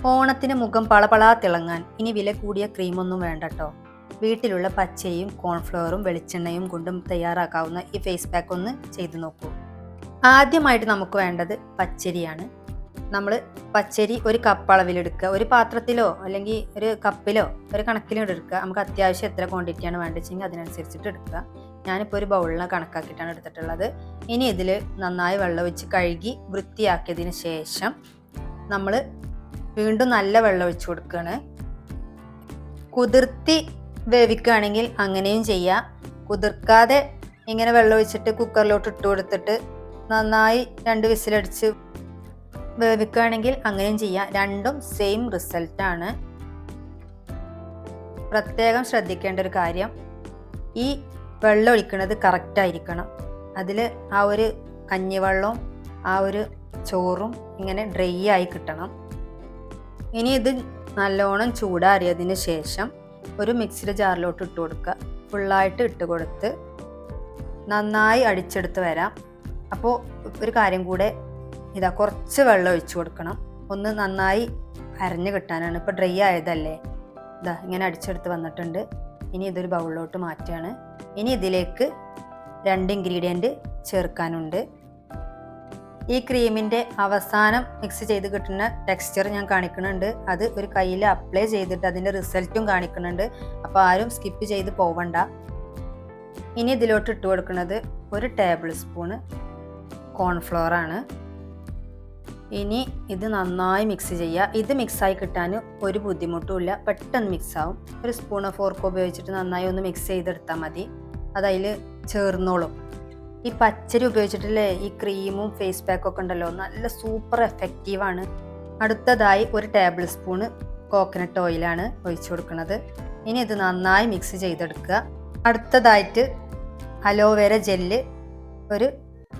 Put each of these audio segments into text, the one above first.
ഓണത്തിന് മുഖം പളപളാ തിളങ്ങാൻ ഇനി വില കൂടിയ ക്രീമൊന്നും വേണ്ട കേട്ടോ. വീട്ടിലുള്ള പച്ചയും കോൺഫ്ലവറും വെളിച്ചെണ്ണയും കൊണ്ടും തയ്യാറാക്കാവുന്ന ഈ ഫേസ് പാക്ക് ഒന്ന് ചെയ്തു നോക്കൂ. ആദ്യമായിട്ട് നമുക്ക് വേണ്ടത് പച്ചരിയാണ്. നമ്മൾ പച്ചരി ഒരു കപ്പ് അളവിലെടുക്കുക. ഒരു പാത്രത്തിലോ അല്ലെങ്കിൽ ഒരു കപ്പിലോ ഒരു കണക്കിലോ എടുക്കുക. നമുക്ക് അത്യാവശ്യം എത്ര ക്വാണ്ടിറ്റിയാണ് വേണ്ടതെങ്കിൽ അതിനനുസരിച്ചിട്ട് എടുക്കുക. ഞാനിപ്പോൾ ഒരു ബൗളിനെ കണക്കാക്കിയിട്ടാണ് എടുത്തിട്ടുള്ളത്. ഇനി ഇതിൽ നന്നായി വെള്ളം ഒഴിച്ച് കഴുകി വൃത്തിയാക്കിയതിന് ശേഷം നമ്മൾ വീണ്ടും നല്ല വെള്ളം ഒഴിച്ചു കൊടുക്കുകയാണ്. കുതിർത്തി വേവിക്കുകയാണെങ്കിൽ അങ്ങനെയും ചെയ്യാം. കുതിർക്കാതെ ഇങ്ങനെ വെള്ളം ഒഴിച്ചിട്ട് കുക്കറിലോട്ട് ഇട്ട് കൊടുത്തിട്ട് നന്നായി 2 വിസിലടിച്ച് വേവിക്കുകയാണെങ്കിൽ അങ്ങനെയും ചെയ്യാം. രണ്ടും സെയിം റിസൾട്ടാണ്. പ്രത്യേകം ശ്രദ്ധിക്കേണ്ട ഒരു കാര്യം, ഈ വെള്ളം ഒഴിക്കുന്നത് കറക്റ്റായിരിക്കണം. അതിൽ ആ ഒരു കഞ്ഞിവെള്ളവും ആ ഒരു ചോറും ഇങ്ങനെ ഡ്രൈ ആയി കിട്ടണം. ഇനി ഇത് നല്ലോണം ചൂടാറിയതിന് ശേഷം ഒരു മിക്സിയുടെ ജാറിലോട്ട് ഇട്ട് കൊടുക്കുക. ഫുള്ളായിട്ട് ഇട്ട് കൊടുത്ത് നന്നായി അടിച്ചെടുത്ത് വരാം. അപ്പോൾ ഒരു കാര്യം കൂടെ, കുറച്ച് വെള്ളം ഒഴിച്ചു കൊടുക്കണം. ഒന്ന് നന്നായി അരഞ്ഞു കിട്ടാനാണ്. ഇപ്പോൾ ഡ്രൈ ആയതല്ലേ, ഇങ്ങനെ അടിച്ചെടുത്ത് വന്നിട്ടുണ്ട്. ഇനി ഇതൊരു ബൗളിലോട്ട് മാറ്റുകയാണ്. ഇനി ഇതിലേക്ക് 2 ഇൻഗ്രീഡിയൻറ്റ് ചേർക്കാനുണ്ട്. ഈ ക്രീമിൻ്റെ അവസാനം മിക്സ് ചെയ്ത് കിട്ടുന്ന ടെക്സ്ചർ ഞാൻ കാണിക്കുന്നുണ്ട്. അത് ഒരു കയ്യിൽ അപ്ലൈ ചെയ്തിട്ട് അതിൻ്റെ റിസൾട്ടും കാണിക്കുന്നുണ്ട്. അപ്പോൾ ആരും സ്കിപ്പ് ചെയ്ത് പോവണ്ട. ഇനി ഇതിലോട്ട് ഇട്ട് കൊടുക്കുന്നത് 1 ടേബിൾ സ്പൂണ് കോൺഫ്ലവറാണ്. ഇനി ഇത് നന്നായി മിക്സ് ചെയ്യുക. ഇത് മിക്സായി കിട്ടാൻ ഒരു ബുദ്ധിമുട്ടുമില്ല, പെട്ടെന്ന് മിക്സാവും. ഒരു സ്പൂണോ ഫോർക്കോ ഉപയോഗിച്ചിട്ട് നന്നായി ഒന്ന് മിക്സ് ചെയ്തെടുത്താൽ മതി. അതതിൽ ചേർന്നോളും. ഈ പച്ചരി ഉപയോഗിച്ചിട്ടില്ലേ ഈ ക്രീമും ഫേസ് പാക്കൊക്കെ ഉണ്ടല്ലോ, നല്ല സൂപ്പർ എഫക്റ്റീവാണ്. അടുത്തതായി 1 ടേബിൾ സ്പൂണ് കോക്കനട്ട് ഓയിലാണ് ഒഴിച്ചു കൊടുക്കുന്നത്. ഇനി ഇത് നന്നായി മിക്സ് ചെയ്തെടുക്കുക. അടുത്തതായിട്ട് അലോവേര ജെല്ല് ഒരു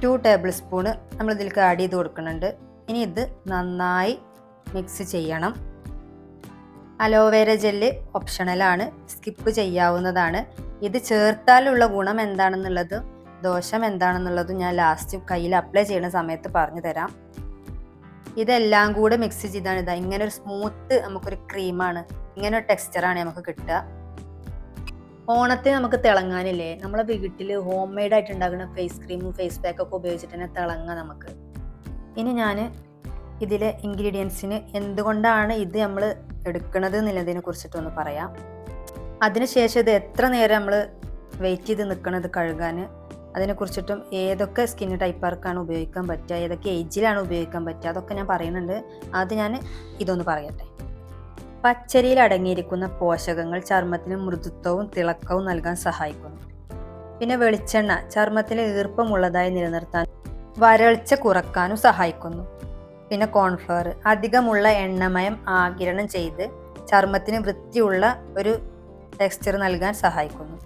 2 ടേബിൾ സ്പൂണ് നമ്മളിതിലേക്ക് ആഡ് ചെയ്ത് കൊടുക്കുന്നുണ്ട്. ഇനി ഇത് നന്നായി മിക്സ് ചെയ്യണം. അലോവേര ജെല്ല് ഓപ്ഷണലാണ്, സ്കിപ്പ് ചെയ്യാവുന്നതാണ്. ഇത് ചേർത്താലുള്ള ഗുണം എന്താണെന്നുള്ളതും ദോഷം എന്താണെന്നുള്ളതും ഞാൻ ലാസ്റ്റ് കയ്യിൽ അപ്ലൈ ചെയ്യുന്ന സമയത്ത് പറഞ്ഞു തരാം. ഇതെല്ലാം കൂടെ മിക്സ് ചെയ്താണ് ഇങ്ങനെ ഒരു സ്മൂത്ത് നമുക്കൊരു ക്രീമാണ്, ഇങ്ങനെ ഒരു ടെക്സ്ചറാണ് നമുക്ക് കിട്ടുക. ഓണത്തിന് നമുക്ക് തിളങ്ങാനില്ലേ, നമ്മളെ വീട്ടിൽ ഹോം മെയ്ഡ് ആയിട്ട് ഉണ്ടാക്കുന്ന ഫേസ് ക്രീമും ഫേസ് പാക്കൊക്കെ ഉപയോഗിച്ചിട്ട് തന്നെ തിളങ്ങാം നമുക്ക്. ഇനി ഞാൻ ഇതിലെ ഇൻഗ്രീഡിയൻസിന് എന്തുകൊണ്ടാണ് ഇത് നമ്മൾ എടുക്കുന്നത് എന്നുള്ളതിനെ കുറിച്ചിട്ടൊന്ന് പറയാം. അതിനുശേഷം ഇത് എത്ര നേരം നമ്മൾ വെയിറ്റ് ചെയ്ത് നിൽക്കണത് കഴുകാൻ, അതിനെക്കുറിച്ചിട്ടും ഏതൊക്കെ സ്കിൻ ടൈപ്പർക്കാണ് ഉപയോഗിക്കാൻ പറ്റുക, ഏതൊക്കെ ഏജിലാണ് ഉപയോഗിക്കാൻ പറ്റുക, അതൊക്കെ ഞാൻ പറയുന്നുണ്ട്. അത് ഞാൻ ഇതൊന്ന് പറയട്ടെ. പച്ചരിയിൽ അടങ്ങിയിരിക്കുന്ന പോഷകങ്ങൾ ചർമ്മത്തിന് മൃദുത്വവും തിളക്കവും നൽകാൻ സഹായിക്കുന്നു. പിന്നെ വെളിച്ചെണ്ണ ചർമ്മത്തിന് ഈർപ്പമുള്ളതായി നിലനിർത്താൻ, വരൾച്ച കുറക്കാനും സഹായിക്കുന്നു. പിന്നെ കോൺഫ്ലവർ അധികമുള്ള എണ്ണമയം ആഗിരണം ചെയ്ത് ചർമ്മത്തിന് വൃത്തിയുള്ള ഒരു ടെക്സ്ചർ നൽകാൻ സഹായിക്കുന്നു.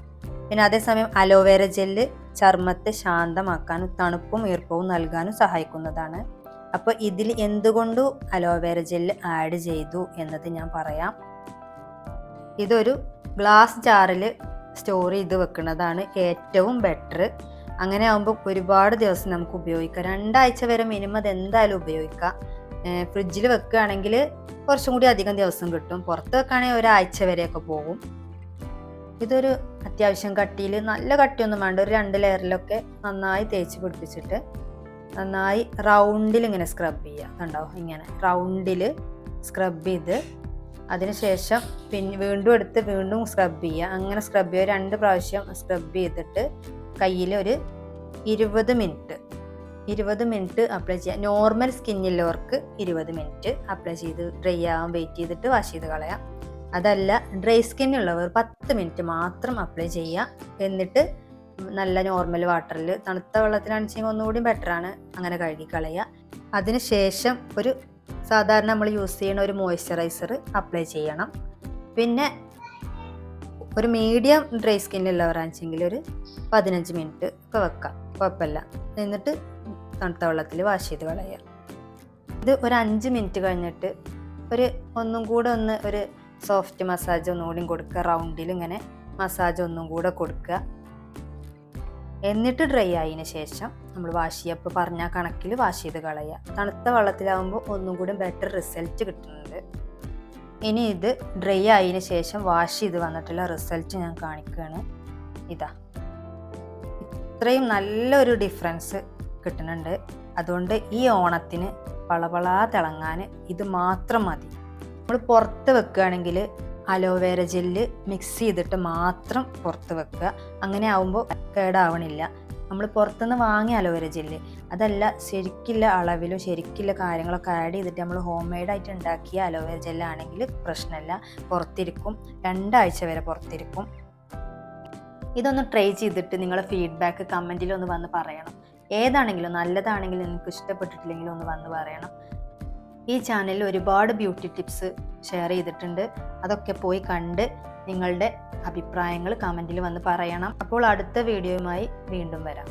പിന്നെ അതേസമയം അലോവേര ജെല്ല് ചർമ്മത്തെ ശാന്തമാക്കാനും തണുപ്പും ഈർപ്പവും നൽകാനും സഹായിക്കുന്നതാണ്. അപ്പോൾ ഇതിൽ എന്തുകൊണ്ടു അലോവേര ജെല്ല് ആഡ് ചെയ്തു എന്നത് ഞാൻ പറയാം. ഇതൊരു ഗ്ലാസ് ജാറിൽ സ്റ്റോർ ചെയ്ത് വെക്കുന്നതാണ് ഏറ്റവും ബെറ്റർ. അങ്ങനെ ആകുമ്പോൾ ഒരുപാട് ദിവസം നമുക്ക് ഉപയോഗിക്കാം. 2 ആഴ്ച വരെ മിനിമം അത് എന്തായാലും ഉപയോഗിക്കാം. ഫ്രിഡ്ജിൽ വെക്കുകയാണെങ്കിൽ കുറച്ചും കൂടി അധികം ദിവസം കിട്ടും. പുറത്ത് വെക്കുകയാണെങ്കിൽ 1 ആഴ്ച വരെയൊക്കെ പോകും. ഇതൊരു അത്യാവശ്യം കട്ടിയിൽ, നല്ല കട്ടിയൊന്നും വേണ്ട, ഒരു 2 ലെയറിലൊക്കെ നന്നായി തേച്ച് പിടിപ്പിച്ചിട്ട് നന്നായി റൗണ്ടിൽ ഇങ്ങനെ സ്ക്രബ് ചെയ്യുക. അതുണ്ടാവും ഇങ്ങനെ റൗണ്ടിൽ സ്ക്രബ് ചെയ്ത് അതിനുശേഷം പിന്നെ വീണ്ടും എടുത്ത് വീണ്ടും സ്ക്രബ് ചെയ്യുക. അങ്ങനെ സ്ക്രബ് ചെയ്യുക. 2 പ്രാവശ്യം സ്ക്രബ് ചെയ്തിട്ട് കയ്യിൽ ഒരു 20 മിനിറ്റ് അപ്ലൈ ചെയ്യുക. നോർമൽ സ്കിന്നുള്ളവർക്ക് 20 മിനിറ്റ് അപ്ലൈ ചെയ്ത് ഡ്രൈ ആവാൻ വെയിറ്റ് ചെയ്തിട്ട് വാഷ് ചെയ്ത് കളയാം. അതല്ല, ഡ്രൈ സ്കിന്നുള്ളവർ 10 മിനിറ്റ് മാത്രം അപ്ലൈ ചെയ്യുക. എന്നിട്ട് നല്ല നോർമൽ വാട്ടറിൽ, തണുത്ത വെള്ളത്തിലാണെന്ന് ഒന്നുകൂടി ബെറ്ററാണ്, അങ്ങനെ കഴുകി കളയുക. അതിനുശേഷം ഒരു സാധാരണ നമ്മൾ യൂസ് ചെയ്യുന്ന ഒരു മോയ്സ്ചറൈസർ അപ്ലൈ ചെയ്യണം. പിന്നെ ഒരു മീഡിയം ഡ്രൈ സ്കിന്നുള്ളവരാണെച്ചെങ്കിൽ ഒരു 15 മിനിറ്റ് ഒക്കെ വെക്കാം, കുഴപ്പമില്ല. എന്നിട്ട് തണുത്ത വെള്ളത്തിൽ വാഷ് ചെയ്ത് കളയുക. ഇത് ഒരു 5 മിനിറ്റ് കഴിഞ്ഞിട്ട് ഒന്നും കൂടെ ഒരു സോഫ്റ്റ് മസാജ് ഒന്നുകൂടി കൊടുക്കുക. റൗണ്ടിൽ ഇങ്ങനെ മസാജ് ഒന്നും കൂടെ കൊടുക്കുക. എന്നിട്ട് ഡ്രൈ ആയതിന് ശേഷം നമ്മൾ വാഷ് ചെയ്യുക. പറഞ്ഞ കണക്കിൽ വാഷ് ചെയ്ത് കളയുക. തണുത്ത വെള്ളത്തിലാവുമ്പോൾ ഒന്നും കൂടി ബെറ്റർ റിസൾട്ട് കിട്ടുന്നുണ്ട്. ഇനി ഇത് ഡ്രൈ ആയതിനു ശേഷം വാഷ് ചെയ്ത് വന്നിട്ടുള്ള റിസൾട്ട് ഞാൻ കാണിക്കുകയാണ്. ഇതാ, ഇത്രയും നല്ലൊരു ഡിഫറൻസ് കിട്ടുന്നുണ്ട്. അതുകൊണ്ട് ഈ ഓണത്തിന് പളപളാ തിളങ്ങാൻ ഇത് മാത്രം മതി. നമ്മൾ പുറത്ത് വെക്കുകയാണെങ്കിൽ അലോവേര ജെല്ല് മിക്സ് ചെയ്തിട്ട് മാത്രം പുറത്ത് വെക്കുക. അങ്ങനെ ആവുമ്പോൾ കേടാവണില്ല. നമ്മൾ പുറത്തുനിന്ന് വാങ്ങിയ അലോവേര ജെല്ല് അതല്ല, ശരിക്കുള്ള അളവിലും ശരിക്കുള്ള കാര്യങ്ങളൊക്കെ ആഡ് ചെയ്തിട്ട് നമ്മൾ ഹോം മെയ്ഡായിട്ട് ഉണ്ടാക്കിയ അലോവേര ജെല്ലാണെങ്കിൽ പ്രശ്നമില്ല, പുറത്തിരിക്കും. 2 ആഴ്ച വരെ പുറത്തിരിക്കും. ഇതൊന്ന് ട്രൈ ചെയ്തിട്ട് നിങ്ങളുടെ ഫീഡ്ബാക്ക് കമൻറ്റിലൊന്ന് വന്ന് പറയണം. ഏതാണെങ്കിലും നല്ലതാണെങ്കിലും നിങ്ങൾക്ക് ഇഷ്ടപ്പെട്ടിട്ടില്ലെങ്കിലും ഒന്ന് വന്ന് പറയണം. ഈ ചാനലിൽ ഒരുപാട് ബ്യൂട്ടി ടിപ്സ് ഷെയർ ചെയ്തിട്ടുണ്ട്. അതൊക്കെ പോയി കണ്ട് നിങ്ങളുടെ അഭിപ്രായങ്ങൾ കമൻറ്റിൽ വന്ന് പറയണം. അപ്പോൾ അടുത്ത വീഡിയോയുമായി വീണ്ടും വരാം.